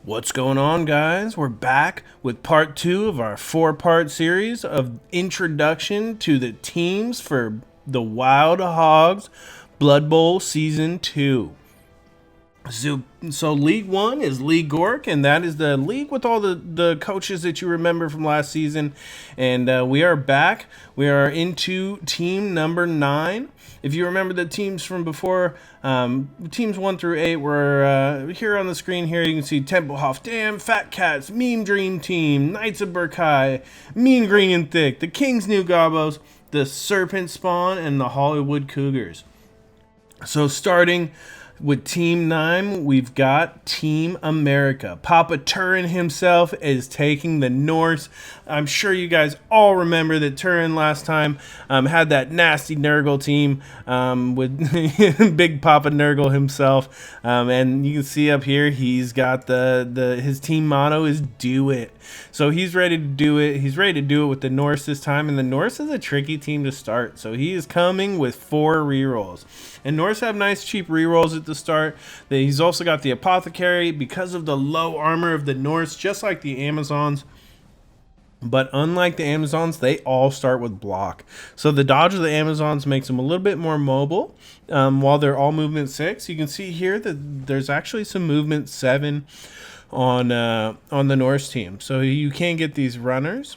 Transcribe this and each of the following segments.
What's going on, guys? We're back with part 2 of our 4-part series of introduction to the teams for the Wild Hawgz Blood Bowl Season 2. So League 1 is League GORK, and that is the league with all the coaches that you remember from last season. And we are back. We are into team number 9. If you remember the teams from before, teams 1 through 8 were here on the screen. Here you can see Templehof Dam, Fat Cats, Meme Dream Team, Knights of Berkai, Mean Green and Thick, the King's New Gobos, the Serpent Spawn, and the Hollywood Cougars. So starting with Team 9, we've got Team America. Papa Turin himself is taking the Norse. I'm sure you guys all remember that Turin last time had that nasty Nurgle team with Big Papa Nurgle himself. And you can see up here, he's got his team motto is "Do It." So he's ready to do it. He's ready to do it with the Norse this time. And the Norse is a tricky team to start. So he is coming with 4 rerolls. And Norse have nice cheap rerolls at the start. He's also got the Apothecary because of the low armor of the Norse, just like the Amazons. But unlike the Amazons, they all start with block. So the dodge of the Amazons makes them a little bit more mobile. While they're all movement 6, you can see here that there's actually some movement 7 on the Norse team. So you can get these runners.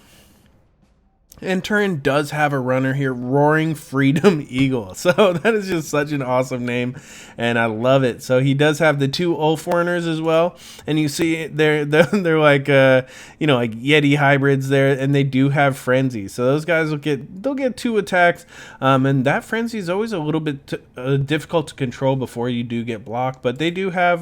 And Turin does have a runner here, Roaring Freedom Eagle. So that is just such an awesome name, and I love it. So he does have the 2 Ulfwereners as well, and you see they're like like Yeti hybrids there, and they do have Frenzy. So those guys they'll get 2 attacks, and that Frenzy is always a little bit difficult to control before you do get blocked. But they do have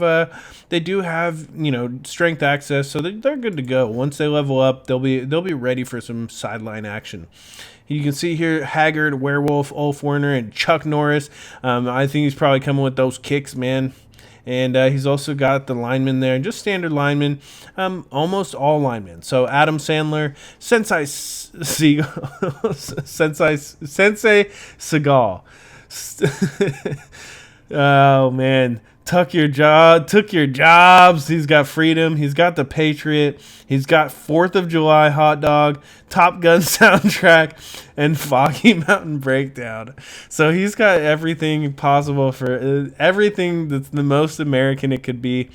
strength access, so they're good to go. Once they level up, they'll be ready for some sideline action. You can see here Haggard, Werewolf, Ulfwerener, and Chuck Norris. I think he's probably coming with those kicks, man. And he's also got the linemen there, just standard linemen, almost all linemen. So Adam Sandler, Sensei Seagal. Oh man. Took your jobs. He's got Freedom. He's got the Patriot. He's got 4th of July hot dog, Top Gun soundtrack, and Foggy Mountain Breakdown. So he's got everything possible for everything that's the most American it could be.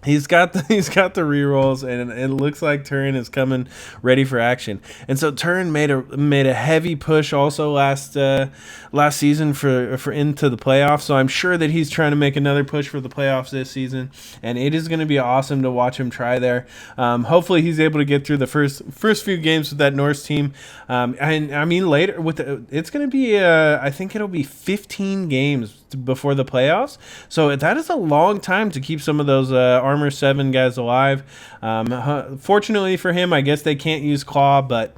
He's got the rerolls, and it looks like Turin is coming ready for action. And so Turin made a heavy push also last season for into the playoffs. So I'm sure that he's trying to make another push for the playoffs this season, and it is going to be awesome to watch him try there. Hopefully he's able to get through the first few games with that Norse team. And I mean later it's going to be I think it'll be 15 games before the playoffs. So that is a long time to keep some of those Armor 7 guys alive. Fortunately for him, I guess they can't use Claw, but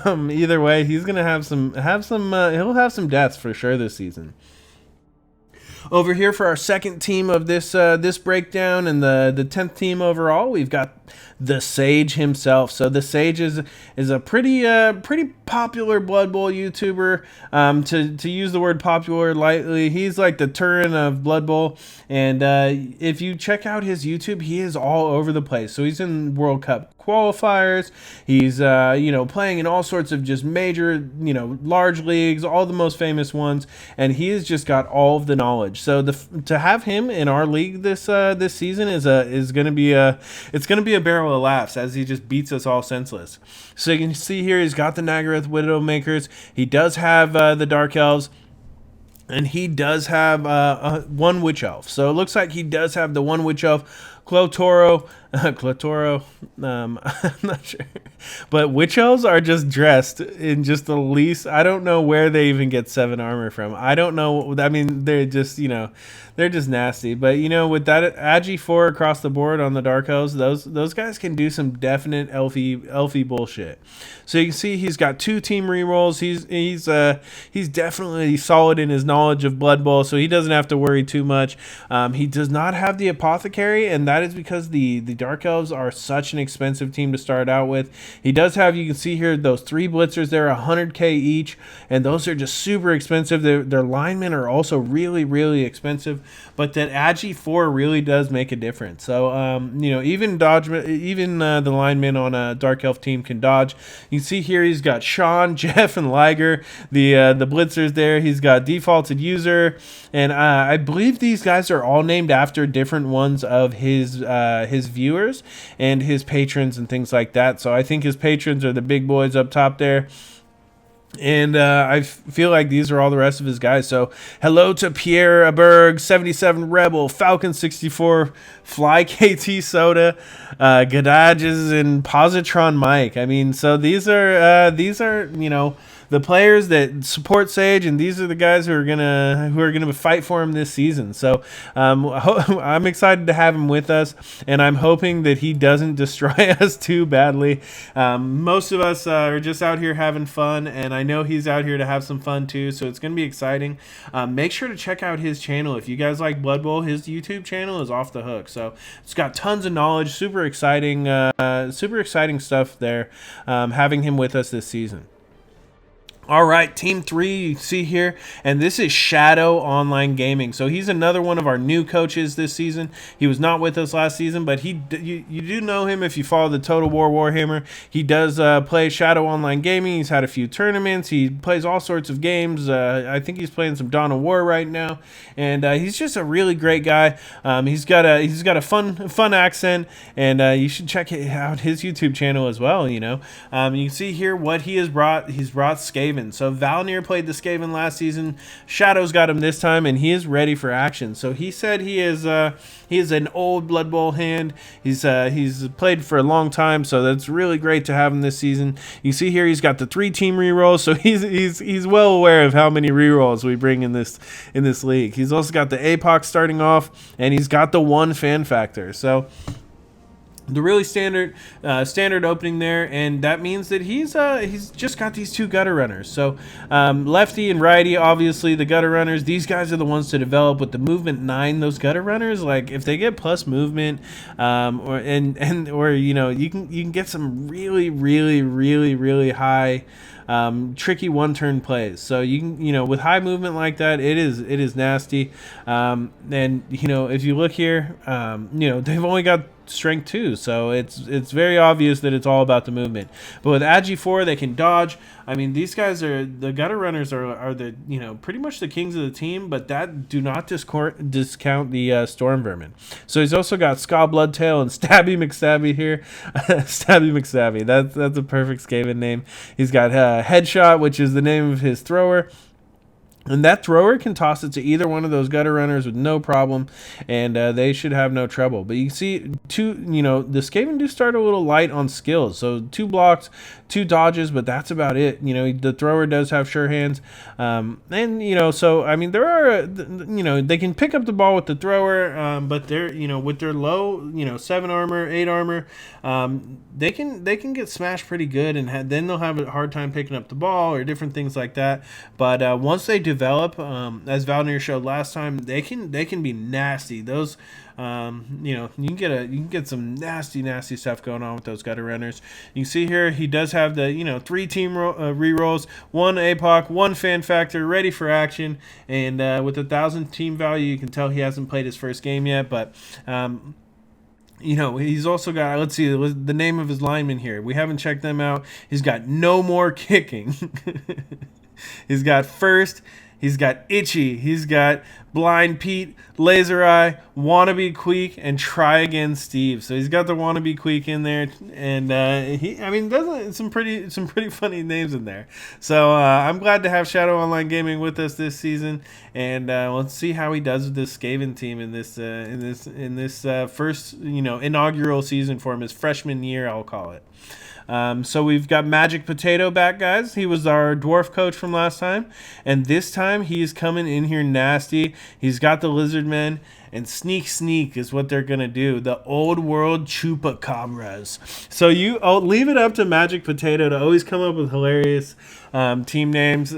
either way, he's gonna he'll have some deaths for sure this season. Over here for our second team of this breakdown and the 10th team overall, we've got the Sage himself. So the Sage is a pretty popular Blood Bowl YouTuber. To use the word popular lightly, he's like the Turin of Blood Bowl. And if you check out his YouTube, he is all over the place. So he's in World Cup qualifiers. He's playing in all sorts of just major large leagues, all the most famous ones, and he has just got all of the knowledge. So to have him in our league this season is going to be a barrel of laughs as he just beats us all senseless. So you can see here he's got the Nagaroth Widowmakers. He does have the Dark Elves. And he does have 1 Witch Elf. So it looks like he does have the 1 Witch Elf. Clotoro, I'm not sure. But Witch Elves are just dressed in just the least. I don't know where they even get 7 armor from. I don't know. I mean, they're just, they're just nasty. But, with that Agi 4 across the board on the Dark Elves, those guys can do some definite elfy bullshit. So you can see he's got 2 team rerolls. He's definitely solid in his knowledge of Blood Bowl, so he doesn't have to worry too much. He does not have the Apothecary, and that is because the Dark Elves are such an expensive team to start out with. He does have, you can see here, those 3 blitzers there, 100K each, and those are just super expensive. Their linemen are also really, really expensive, but that Agi 4 really does make a difference. So, even the linemen on a Dark Elf team can dodge. You can see here he's got Sean, Jeff, and Liger, the blitzers there. He's got defaulted user, and I believe these guys are all named after different ones of his viewers and his patrons and things like that. So I think his patrons are the big boys up top there. And I feel like these are all the rest of his guys. So hello to Pierre Aberg, 77 Rebel, Falcon 64, Fly KT Soda, Gadages, and Positron Mike. I mean, so these are the players that support Sage, and these are the guys who are gonna fight for him this season. So I'm excited to have him with us, and I'm hoping that he doesn't destroy us too badly. Most of us are just out here having fun, and I know he's out here to have some fun too. So it's gonna be exciting. Make sure to check out his channel if you guys like Blood Bowl. His YouTube channel is off the hook. So it's got tons of knowledge, super exciting stuff there. Having him with us this season. All right, Team 3, you see here, and this is Shadow Online Gaming. So he's another one of our new coaches this season. He was not with us last season, but you do know him if you follow the Total War Warhammer. He does play Shadow Online Gaming. He's had a few tournaments. He plays all sorts of games. I think he's playing some Dawn of War right now, and he's just a really great guy. He's got a fun accent, and you should check out his YouTube channel as well. You can see here what he has brought. He's brought Skaven. So Valnir played the Skaven last season. Shadow's got him this time, and he is ready for action. So he said he is an old Blood Bowl hand. He's played for a long time, so that's really great to have him this season. You see here he's got the 3 team rerolls, so he's well aware of how many rerolls we bring in this league. He's also got the APOC starting off, and he's got the 1 fan factor. So the really standard opening there, and that means that he's just got these 2 gutter runners. So lefty and righty, obviously the gutter runners. These guys are the ones to develop with the movement 9. Those gutter runners, like if they get plus movement, or you can get some really really really really high tricky 1-turn plays. So you can, with high movement like that, it is nasty. And if you look here, they've only got strength 2, so it's very obvious that it's all about the movement. But with Agi 4, they can dodge. I mean, these guys are the gutter runners are the pretty much the kings of the team, but that do not discount the storm vermin. So he's also got Ska Bloodtail and Stabby McStabby here. Stabby McStabby, that's a perfect Skaven name. He's got Headshot, which is the name of his thrower. And that thrower can toss it to either one of those gutter runners with no problem, and they should have no trouble. But you see, the Skaven do start a little light on skills. So 2 blocks, 2 dodges, but that's about it. The thrower does have sure hands. So, I mean, there are, they can pick up the ball with the thrower, but they're, with their low, 7 armor, 8 armor, they can get smashed pretty good, and then they'll have a hard time picking up the ball or different things like that. But once they develop, as Valnir showed last time, they can be nasty. Those you can get some nasty stuff going on with those gutter runners. You can see here he does have the 3 team rerolls, 1 APOC, 1 fan factor, ready for action, and with 1,000 team value, you can tell he hasn't played his first game yet. But he's also got, let's see, the name of his linemen here. We haven't checked them out. He's got No More Kicking. He's got First. He's got Itchy. He's got Blind Pete, Laser Eye, Wannabe Queek, and Try Again Steve. So he's got the Wannabe Queek in there, and there's some pretty funny names in there. So I'm glad to have Shadow Online Gaming with us this season, and let's see how he does with this Skaven team in this first inaugural season for him, his freshman year, I'll call it. So we've got Magic Potato back, guys. He was our dwarf coach from last time, and this time he is coming in here nasty. He's got the lizard men, and sneak is what they're gonna do. The old world chupacabras. So I'll leave it up to Magic Potato to always come up with hilarious team names.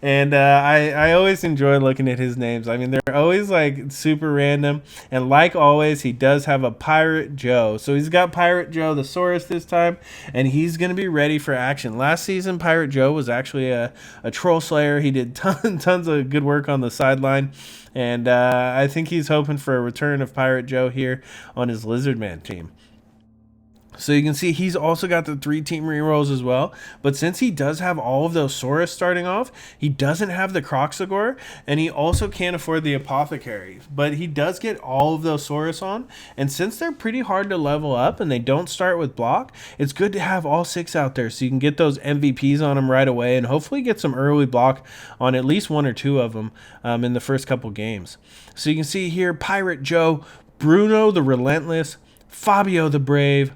And I always enjoy looking at his names. I mean, they're always like super random. And like always, he does have a Pirate Joe. So he's got Pirate Joe the Saurus this time, and he's going to be ready for action. Last season, Pirate Joe was actually a troll slayer. He did tons of good work on the sideline. And I think he's hoping for a return of Pirate Joe here on his Lizardman team. So you can see he's also got the 3-team rerolls as well. But since he does have all of those Saurus starting off, he doesn't have the Croxagore, and he also can't afford the Apothecary. But he does get all of those Saurus on. And since they're pretty hard to level up and they don't start with block, it's good to have all 6 out there so you can get those MVPs on them right away and hopefully get some early block on at least 1 or 2 of them in the first couple games. So you can see here Pirate Joe, Bruno the Relentless, Fabio the Brave,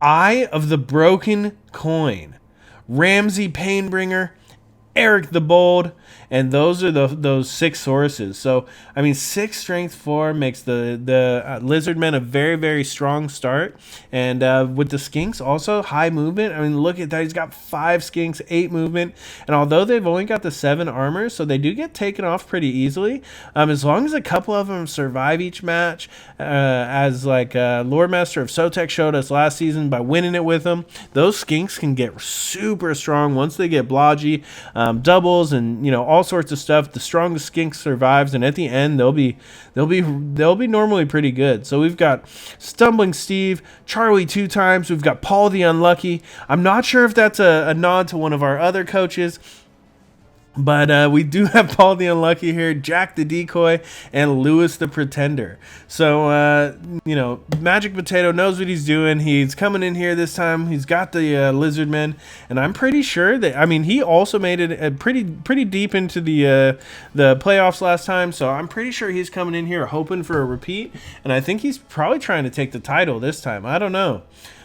Eye of the Broken Coin, Ramsey Painbringer, Eric the Bold, and those are those 6 sources. So, I mean, 6 strength 4 makes the Lizardmen a very, very strong start. And with the Skinks, also high movement. I mean, look at that. He's got 5 Skinks, 8 movement. And although they've only got the 7 armor, so they do get taken off pretty easily, as long as a couple of them survive each match, as like Lore Master of Sotek showed us last season by winning it with them, those Skinks can get super strong once they get blodgy, doubles, and, you know, all sorts of stuff. The strongest skink survives, and at the end they'll be normally pretty good. So we've got Stumbling Steve, Charlie 2 times. We've got Paul the Unlucky. I'm not sure if that's a nod to one of our other coaches, but we do have Paul the Unlucky here, Jack the Decoy, and Lewis the Pretender. So, you know, Magic Potato knows what he's doing. He's coming in here this time. He's got the Lizardmen, and I'm pretty sure that, I mean, he also made it pretty deep into the playoffs last time, so I'm pretty sure he's coming in here hoping for a repeat, and I think he's probably trying to take the title this time. I don't know.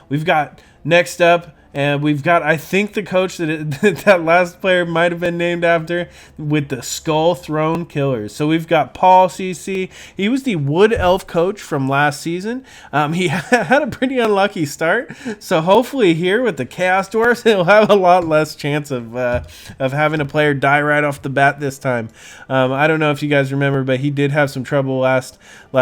We've got next up, and we've got, I think, the coach that last player might have been named after, with the Skull Throne Killers. So we've got Paul CeCe. He was the Wood Elf coach from last season. He had a pretty unlucky start. So hopefully here with the Chaos Dwarfs, he'll have a lot less chance of having a player die right off the bat this time. I don't know if you guys remember, but he did have some trouble last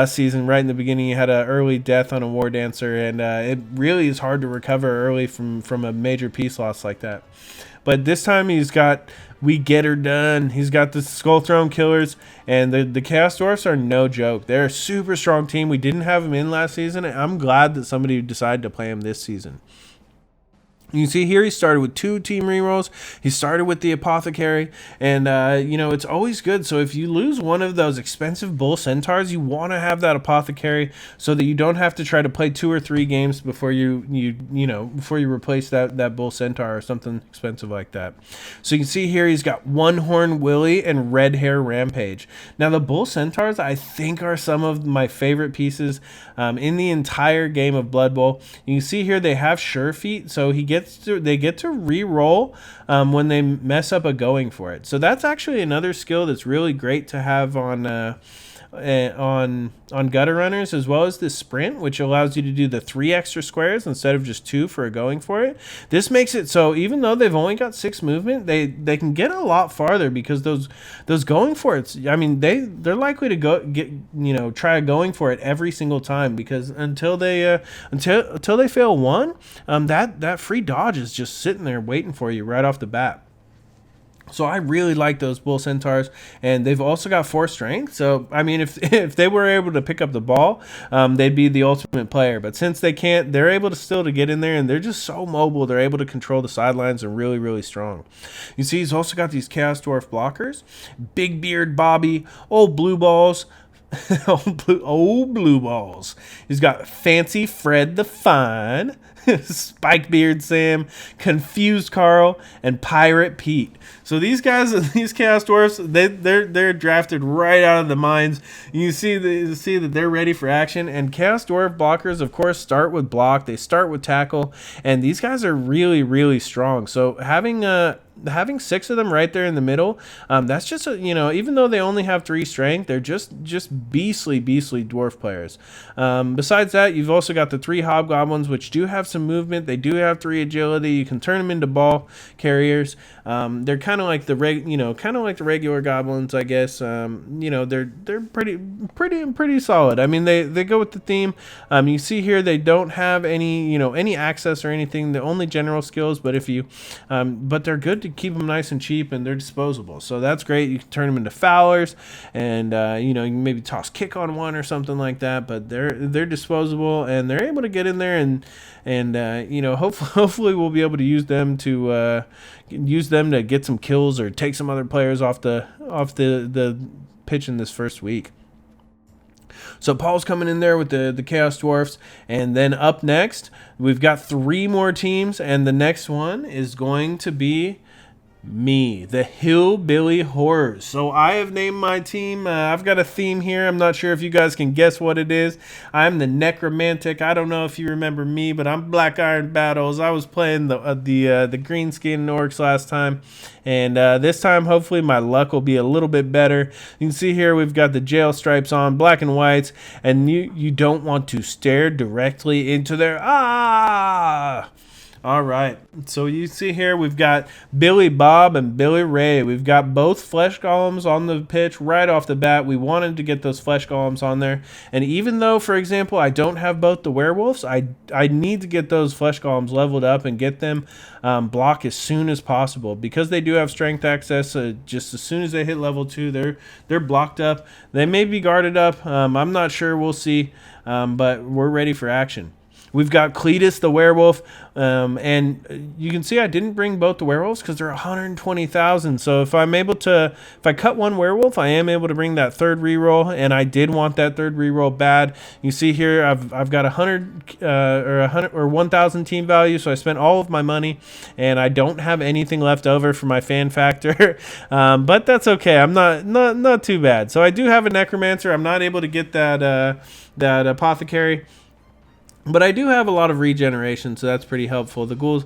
season. Right in the beginning, he had an early death on a War Dancer, and it really is hard to recover early from a major piece loss like that. But this time he's got We Get Her Done. He's got the Skull Throne Killers, and the Chaos Dwarfs are no joke. They're a super strong team. We didn't have them in last season, and I'm glad that somebody decided to play him this season. You can see here he started with 2 team rerolls. He started with the Apothecary, and you know, it's always good. So if you lose one of those expensive Bull Centaurs, you want to have that Apothecary so that you don't have to try to play 2 or 3 games before you replace that Bull Centaur or something expensive like that. So you can see here he's got One Horn Willie and Red Hair Rampage. Now the Bull Centaurs, I think, are some of my favorite pieces in the entire game of Blood Bowl. You can see here they have Sure Feet, so they get to re-roll when they mess up a going for it. So that's actually another skill that's really great to have on gutter runners, as well as this sprint, which allows you to do the 3 extra squares instead of just 2 for a going for it. This makes it so even though they've only got 6 movement, they can get a lot farther, because those going for it, I mean, they're likely to try going for it every single time, because until they fail one, that free dodge is just sitting there waiting for you right off the bat. So I really like those Bull Centaurs, and they've also got 4 strength. So, I mean, if they were able to pick up the ball, they'd be the ultimate player. But since they can't, they're able to get in there, and they're just so mobile. They're able to control the sidelines and really, really strong. You see, he's also got these Chaos Dwarf blockers. Big Beard Bobby, Old Blue Balls, old blue balls. He's got Fancy Fred the Fine, Spikebeard Sam, Confused Carl, and Pirate Pete. So these guys, these Chaos Dwarfs, they're drafted right out of the mines. You see that they're ready for action. And Chaos Dwarf blockers, of course, start with block. They start with tackle, and these guys are really, really strong. So having 6 of them right there in the middle, that's just even though they only have 3 strength, they're just beastly dwarf players. Besides that, you've also got the 3 hobgoblins, which do have some movement. They do have 3 agility. You can turn them into ball carriers. They're kind of like the regular goblins, I guess. They're pretty solid. I mean, they go with the theme. You see here they don't have any access or anything. The only general skills, but but they're good to keep them nice and cheap, and they're disposable. So that's great. You can turn them into fowlers, and you can maybe toss kick on one or something like that. But they're disposable, and they're able to get in there and hopefully we'll be able to use them to get some kills or take some other players off the pitch in this first week. So Paul's coming in there with the Chaos Dwarfs, and then up next we've got 3 more teams, and the next one is going to be me, the Hillbilly Horrors. So I have named my team. I've got a theme here. I'm not sure if you guys can guess what it is. I'm the Necromantic. I don't know if you remember me, but I'm BlackIron Battles. I was playing the green skin orcs last time, and this time hopefully my luck will be a little bit better. You can see here we've got the jail stripes on, black and whites, and you don't want to stare directly into their All right, so you see here we've got Billy Bob and Billy Ray. We've got both flesh golems on the pitch right off the bat. We wanted to get those flesh golems on there, and even though, for example, I don't have both the werewolves, I need to get those flesh golems leveled up and get them block as soon as possible, because they do have strength access. Just as soon as they hit level 2, they're blocked up. They may be guarded up. I'm not sure. We'll see, but we're ready for action. We've got Cletus the werewolf, and you can see I didn't bring both the werewolves because they're 120,000. So if I cut one werewolf, I am able to bring that 3rd reroll, and I did want that 3rd reroll bad. You see here I've got 100 or 1,000 team value, so I spent all of my money, and I don't have anything left over for my fan factor, but that's okay. I'm not too bad. So I do have a necromancer. I'm not able to get that apothecary, but I do have a lot of regeneration, so that's pretty helpful. The ghouls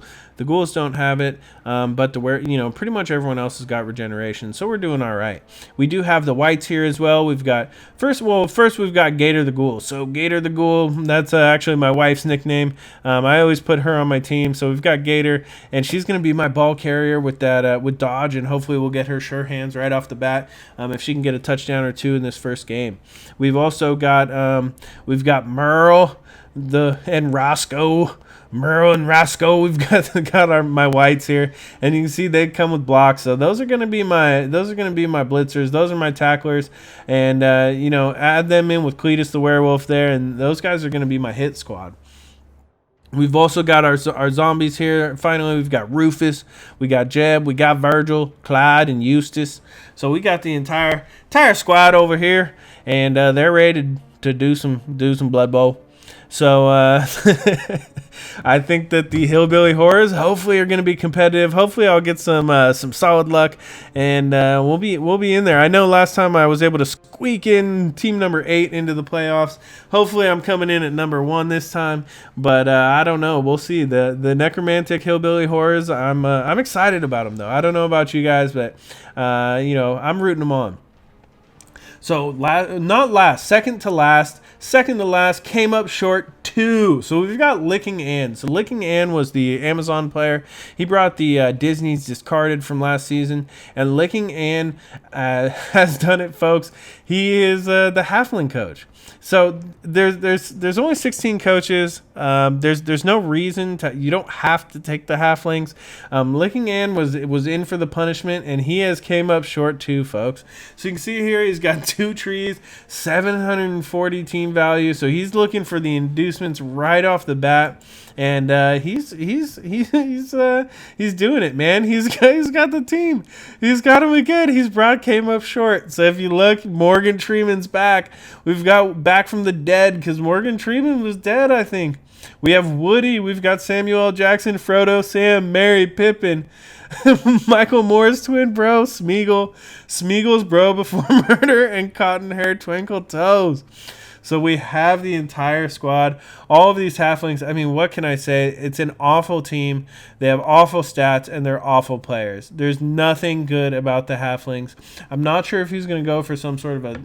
don't have it, but pretty much everyone else has got regeneration, so we're doing all right. We do have the whites here as well. We've got first we've got Gator the Ghoul. So Gator the Ghoul, that's actually my wife's nickname. I always put her on my team. So we've got Gator, and she's going to be my ball carrier with dodge, and hopefully we'll get her sure hands right off the bat if she can get a touchdown or 2 in this first game. We've also got Merle. And Roscoe, Merle and Roscoe. We've got my whites here, and you can see they come with blocks. So those are gonna be my blitzers. Those are my tacklers, and add them in with Cletus the werewolf there, and those guys are gonna be my hit squad. We've also got our zombies here. Finally, we've got Rufus, we got Jeb, we got Virgil, Clyde, and Eustace. So we got the entire squad over here, and they're ready to do some Blood Bowl. So I think that the Hillbilly Horrors hopefully are going to be competitive. Hopefully I'll get some solid luck, and we'll be in there. I know last time I was able to squeak in team number 8 into the playoffs. Hopefully I'm coming in at number 1 this time, but I don't know. We'll see. The Necromantic Hillbilly Horrors, I'm excited about them though. I don't know about you guys, but I'm rooting them on. So second to last came up short 2. So we've got Licking Ann. So Licking Ann was the Amazon player. He brought the Disney's Discarded from last season, and Licking Ann has done it, folks. He is the Halfling coach. So there's only 16 coaches. There's no reason you don't have to take the Halflings. Licking Ann was in for the punishment, and he has came up short too, folks. So you can see here he's got 2 trees, 740 team value. So he's looking for the inducements right off the bat, and he's doing it, man. He's got the team. He's got him again. Came up short. So if you look, Morgan Freeman's back. We've got back from the dead, because Morgan Freeman was dead, I think. We have Woody. We've got Samuel L. Jackson, Frodo, Sam, Mary, Pippin, Michael Moore's twin bro, Smeagol's bro before murder, and Cotton Hair Twinkle Toes. So we have the entire squad. All of these Halflings, I mean, what can I say? It's an awful team. They have awful stats, and they're awful players. There's nothing good about the Halflings. I'm not sure if he's going to go for some sort of a,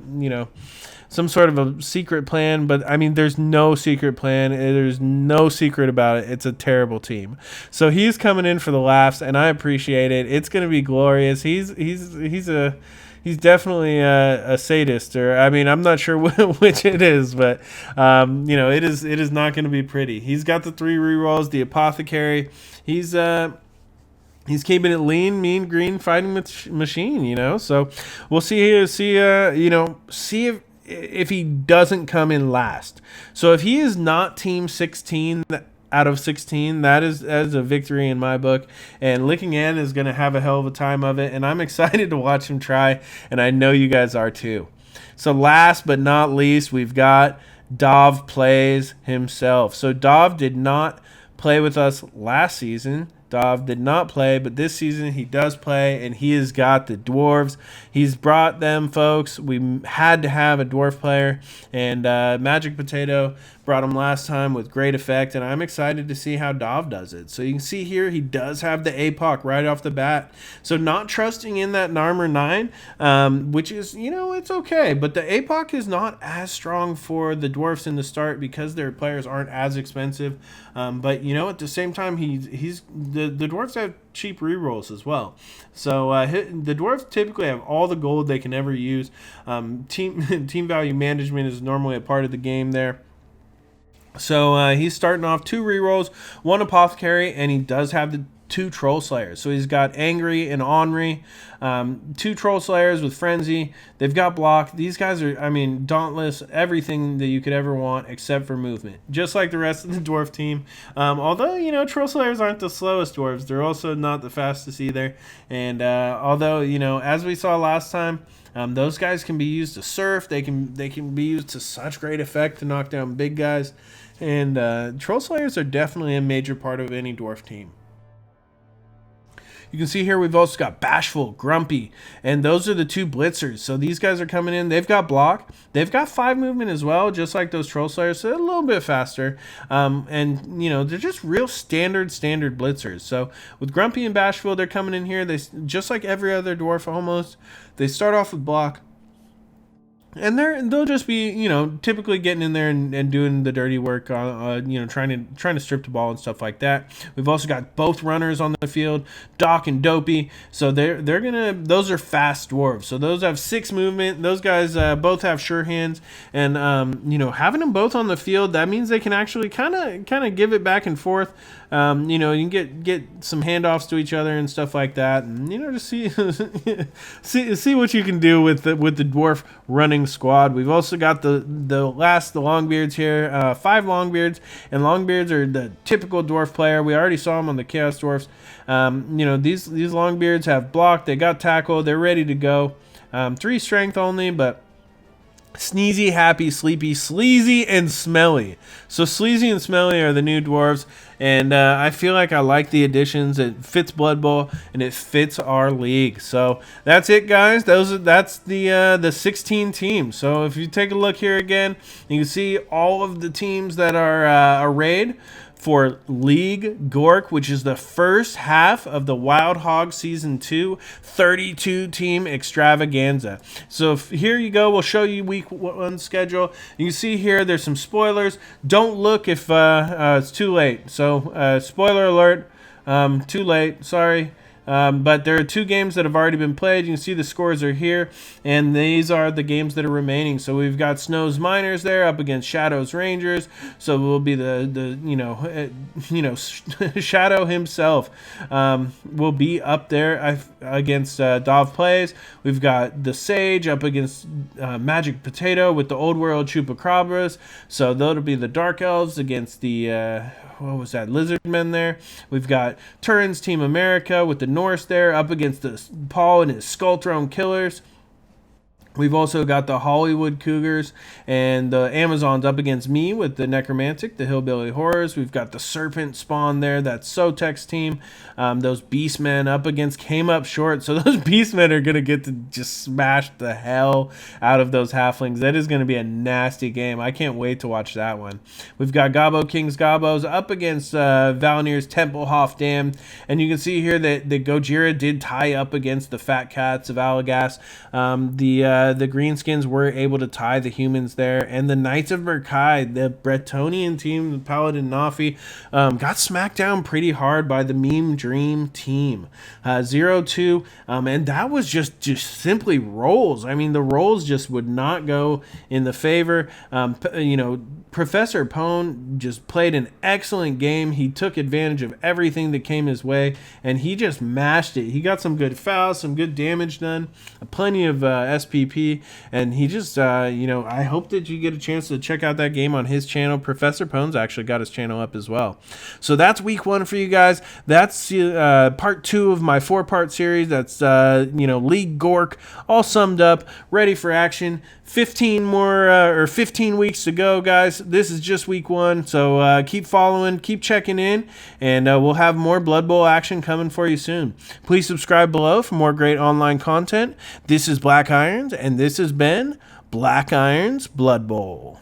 some sort of a secret plan, but I mean, there's no secret plan. There's no secret about it. It's a terrible team. So he's coming in for the laughs, and I appreciate it. It's going to be glorious. He's definitely a sadist, or I mean, I'm not sure which it is, but it is not going to be pretty. He's got the 3 rerolls, the apothecary. He's keeping it lean, mean, green, fighting machine. So we'll see if he doesn't come in last. So if he is not team 16 out of 16, that is a victory in my book. And Licking Ann is going to have a hell of a time of it, and I'm excited to watch him try, and I know you guys are too. So last but not least, we've got Dov Plays himself. So Dov did not play with us last season. Dov did not play, but this season he does play, and he has got the dwarves. He's brought them, folks. We had to have a dwarf player, and Magic Potato brought him last time with great effect, and I'm excited to see how Dov does it. So you can see here he does have the APOC right off the bat. So not trusting in that Narmer 9, which is, it's okay, but the APOC is not as strong for the dwarfs in the start because their players aren't as expensive. But at the same time, the dwarves have cheap rerolls as well. So the dwarves typically have all the gold they can ever use. Team value management is normally a part of the game there. So he's starting off 2 rerolls, 1 apothecary, and he does have the 2 troll slayers. So he's got Angry and Henri, 2 troll slayers with frenzy. They've got block. These guys are, dauntless, everything that you could ever want except for movement, just like the rest of the dwarf team. Although troll slayers aren't the slowest dwarves, they're also not the fastest either. And although as we saw last time, those guys can be used to surf. They can be used to such great effect to knock down big guys. And troll slayers are definitely a major part of any dwarf team. You can see here we've also got Bashful, Grumpy, and those are the 2 blitzers. So these guys are coming in. They've got block. They've got 5 movement as well, just like those troll slayers, so they're a little bit faster. They're just real standard blitzers. So with Grumpy and Bashful, they're coming in here. They just like every other dwarf almost. They start off with block. And they'll just be, typically getting in there and doing the dirty work, trying to strip the ball and stuff like that. We've also got both runners on the field, Doc and Dopey. So those are fast dwarves. So those have 6 movement. Those guys both have sure hands, and having them both on the field, that means they can actually kind of give it back and forth. You can get some handoffs to each other and stuff like that, and just see what you can do with the dwarf running squad. We've also got the Longbeards here, 5 Longbeards, and Longbeards are the typical dwarf player. We already saw them on the Chaos Dwarfs. These Longbeards have block, they got tackle, they're ready to go. 3 strength only, but Sneezy, Happy, Sleepy, Sleazy, and Smelly. So Sleazy and Smelly are the new dwarves, and I feel like I like the additions. It fits Blood Bowl, and it fits our league. So that's it, guys. That's the 16 teams. So if you take a look here again, you can see all of the teams that are arrayed for League GORK, which is the first half of the Wild Hawgz Season 2 32-team extravaganza. So here you go. We'll show you week 1 schedule. You can see here there's some spoilers. Don't look if it's too late. So spoiler alert, too late. Sorry. But there are 2 games that have already been played. You can see the scores are here, and these are the games that are remaining. So we've got Snow's Miners there up against Shadow's Rangers. So it will be the Shadow himself will be up there against Dov Plays. We've got the Sage up against Magic Potato with the Old World Chupacabras. So that'll be the Dark Elves against the Lizardmen there. We've got Turin's Team America with the Norse there up against the Paul and his Skull Throne Killers. We've also got the Hollywood Cougars and the Amazons up against me with the Necromantic, the Hillbilly Horrors. We've got the Serpent Spawn there. That's Sotek's team. Those Beastmen up against came up short. So those Beastmen are going to get to just smash the hell out of those Halflings. That is going to be a nasty game. I can't wait to watch that one. We've got Gobbo King's Gobbos up against Valnir's Templehof Dam. And you can see here that Gojira did tie up against the Fat Cats of Allagash. the Greenskins were able to tie the humans there. And the Knights of Merkai, the Bretonnian team, the Paladin Nafi, got smacked down pretty hard by the Meme Dream team. 0-2, and that was just simply rolls. I mean, the rolls just would not go in the favor. Professor Pone just played an excellent game. He took advantage of everything that came his way, and he just mashed it. He got some good fouls, some good damage done, plenty of SPP, and he just, I hope that you get a chance to check out that game on his channel. Professor Pone's actually got his channel up as well. So that's week 1 for you guys. That's part 2 of my 4-part series. That's, League GORK, all summed up, ready for action. 15 weeks to go, guys. This is just week 1, so keep following, keep checking in, and we'll have more Blood Bowl action coming for you soon. Please subscribe below for more great online content. This is BlackIron, and this has been BlackIron's Blood Bowl.